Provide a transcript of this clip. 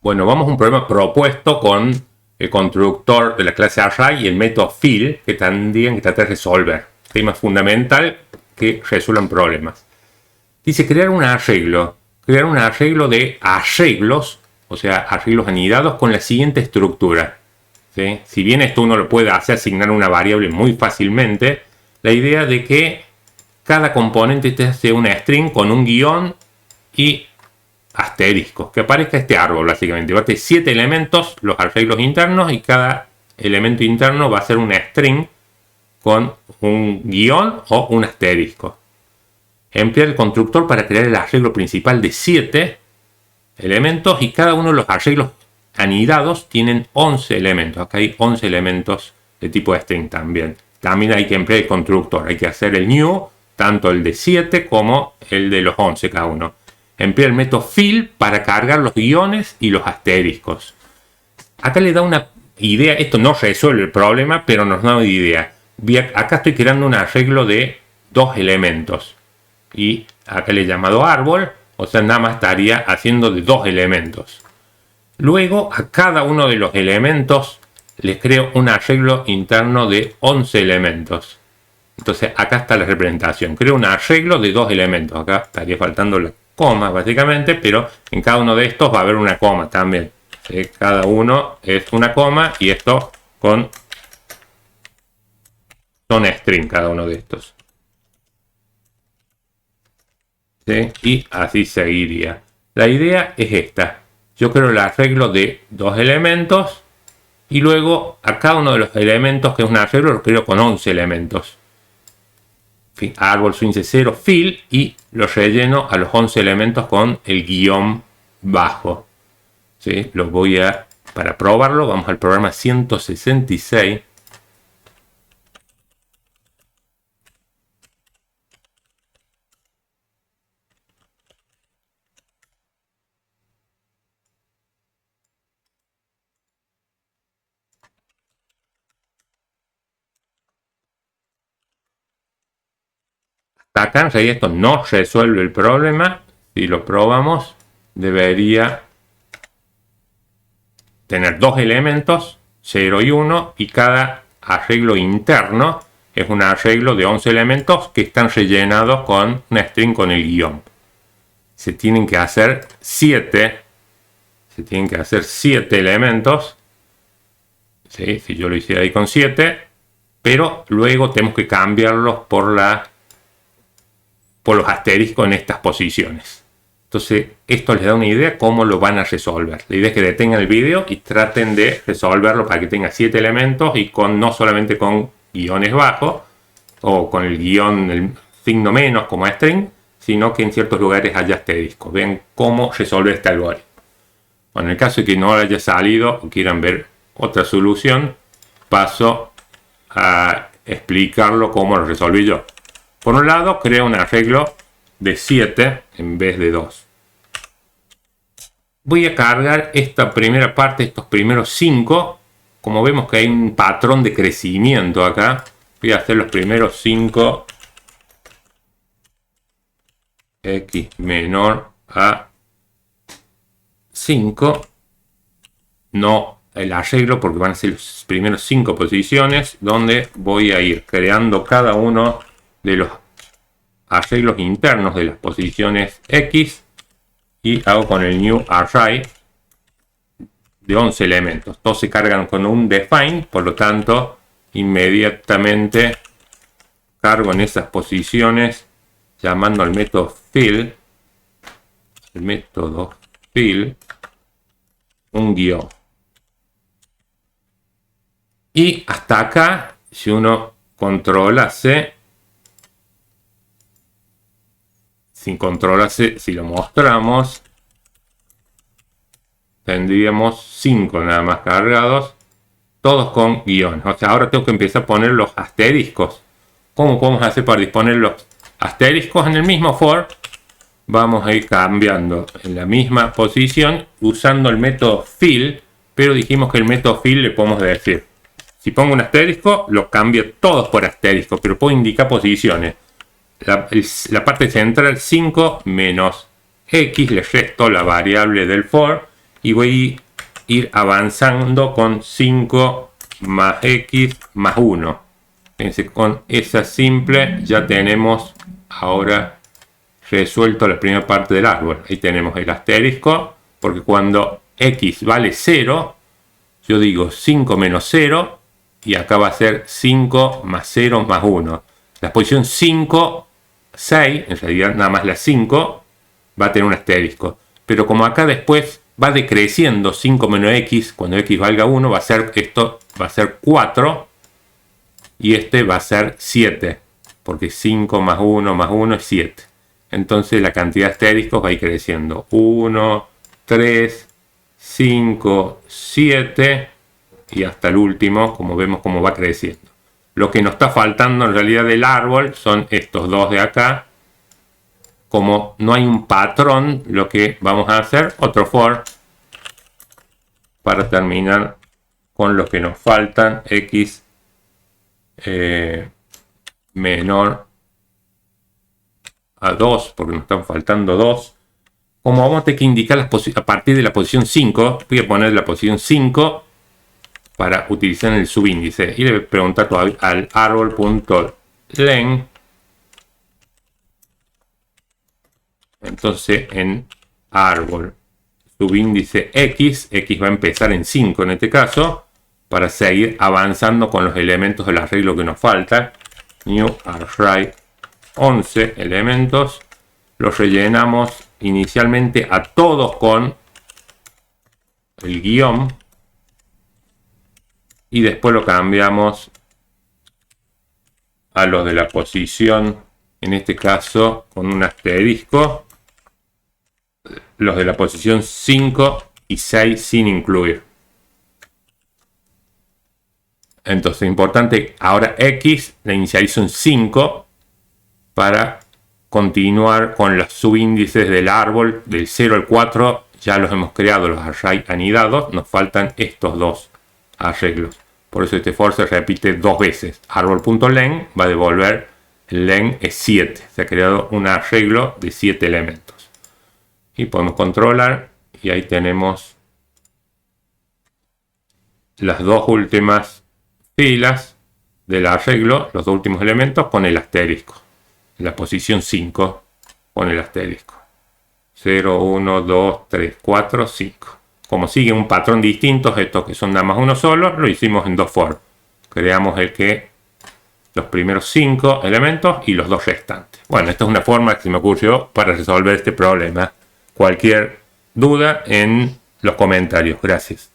Bueno, vamos a un problema propuesto con el constructor de la clase array y el método fill que tendrían que tratar de resolver. Tema fundamental que resuelvan problemas. Dice crear un arreglo de arreglos, o sea, arreglos anidados con la siguiente estructura. ¿Sí? Si bien esto uno lo puede hacer asignar una variable muy fácilmente, la idea de que cada componente sea una string con un guión y asterisco, que aparezca este árbol básicamente. Va a tener 7 elementos, los arreglos internos, y cada elemento interno va a ser una string con un guión o un asterisco. Emplear el constructor para crear el arreglo principal de 7 elementos, y cada uno de los arreglos anidados tienen 11 elementos. Acá hay 11 elementos de tipo string también. También hay que emplear el constructor, hay que hacer el new, tanto el de 7 como el de los 11 cada uno. Emplea el método fill para cargar los guiones y los asteriscos. Acá le da una idea, esto no resuelve el problema, pero nos da una idea. Acá estoy creando un arreglo de 2 elementos. Y acá le he llamado árbol, o sea, nada más estaría haciendo de 2 elementos. Luego, a cada uno de los elementos les creo un arreglo interno de 11 elementos. Entonces, acá está la representación. Creo un arreglo de 2 elementos. Acá estaría faltando la coma, básicamente, pero en cada uno de estos va a haber una coma también. ¿Sí? Cada uno es una coma y esto son string, cada uno de estos. ¿Sí? Y así seguiría. La idea es esta. Yo creo el arreglo de 2 elementos y luego a cada uno de los elementos que es un arreglo lo creo con 11 elementos. Árbol su índice 0, fill, y lo relleno a los 11 elementos con el guión bajo. ¿Sí? Lo voy a, para probarlo, vamos al programa 166. Acá en realidad esto no resuelve el problema. Si lo probamos, debería tener 2 elementos, 0 y 1, y cada arreglo interno es un arreglo de 11 elementos que están rellenados con una string con el guión. Se tienen que hacer 7 elementos. ¿Sí? Si yo lo hiciera ahí con 7, pero luego tenemos que cambiarlos por los asteriscos en estas posiciones. Entonces esto les da una idea cómo lo van a resolver. La idea es que detengan el video y traten de resolverlo para que tenga 7 elementos y no solamente con guiones bajos o con el guión, el signo menos como string, sino que en ciertos lugares haya asteriscos. Vean cómo resolver este algoritmo. Bueno, en el caso de que no haya salido o quieran ver otra solución, paso a explicarlo cómo lo resolví yo. Por un lado, creo un arreglo de 7 en vez de 2. Voy a cargar esta primera parte, estos primeros 5. Como vemos que hay un patrón de crecimiento acá, voy a hacer los primeros 5 x menor a 5. No el arreglo, porque van a ser las primeras 5 posiciones donde voy a ir creando cada uno de los arreglos internos de las posiciones X, y hago con el new array de 11 elementos. Todos se cargan con un define, por lo tanto inmediatamente cargo en esas posiciones llamando al método fill, un guión. Y hasta acá, si uno controla C, sin control C, si lo mostramos, tendríamos 5 nada más cargados, todos con guiones. O sea, ahora tengo que empezar a poner los asteriscos. ¿Cómo podemos hacer para disponer los asteriscos? En el mismo for vamos a ir cambiando en la misma posición usando el método fill, pero dijimos que el método fill le podemos decir, si pongo un asterisco, lo cambio todos por asterisco, pero puedo indicar posiciones. La parte central 5 menos x, le resto la variable del for, y voy a ir avanzando con 5 más x más 1. Fíjense, con esa simple ya tenemos ahora resuelto la primera parte del árbol. Ahí tenemos el asterisco, porque cuando x vale 0, yo digo 5 menos 0, y acá va a ser 5 más 0 más 1. La posición 5, 6, en realidad nada más la 5, va a tener un asterisco. Pero como acá después va decreciendo 5 menos x, cuando x valga 1, va a ser esto, va a ser 4, y este va a ser 7, porque 5 más 1 es 7. Entonces la cantidad de asteriscos va a ir creciendo. 1, 3, 5, 7 y hasta el último, como vemos cómo va creciendo. Lo que nos está faltando en realidad del árbol son estos dos de acá. Como no hay un patrón, lo que vamos a hacer, otro for, para terminar con los que nos faltan. X menor a 2, porque nos están faltando 2. Como vamos a tener que indicar a partir de la posición 5, voy a poner la posición 5 para utilizar el subíndice. Y le voy a preguntar todavía al árbol.len. Entonces en árbol subíndice x va a empezar en 5 en este caso, para seguir avanzando con los elementos del arreglo que nos falta. New array 11 elementos. Los rellenamos inicialmente a todos con el guión y después lo cambiamos a los de la posición, en este caso con un asterisco, los de la posición 5 y 6 sin incluir. Entonces, importante, ahora x la inicializo en 5 para continuar con los subíndices del árbol del 0 al 4. Ya los hemos creado, los array anidados. Nos faltan estos dos arreglos. Por eso este for se repite dos veces. Árbol.len va a devolver, el len es 7. Se ha creado un arreglo de 7 elementos. Y podemos controlar y ahí tenemos las dos últimas filas del arreglo, los dos últimos elementos con el asterisco. En la posición 5 con el asterisco. 0, 1, 2, 3, 4, 5. Como siguen un patrón distinto, estos que son nada más uno solo, lo hicimos en dos for. Creamos los primeros 5 elementos y los dos restantes. Bueno, esta es una forma que se me ocurrió para resolver este problema. Cualquier duda en los comentarios. Gracias.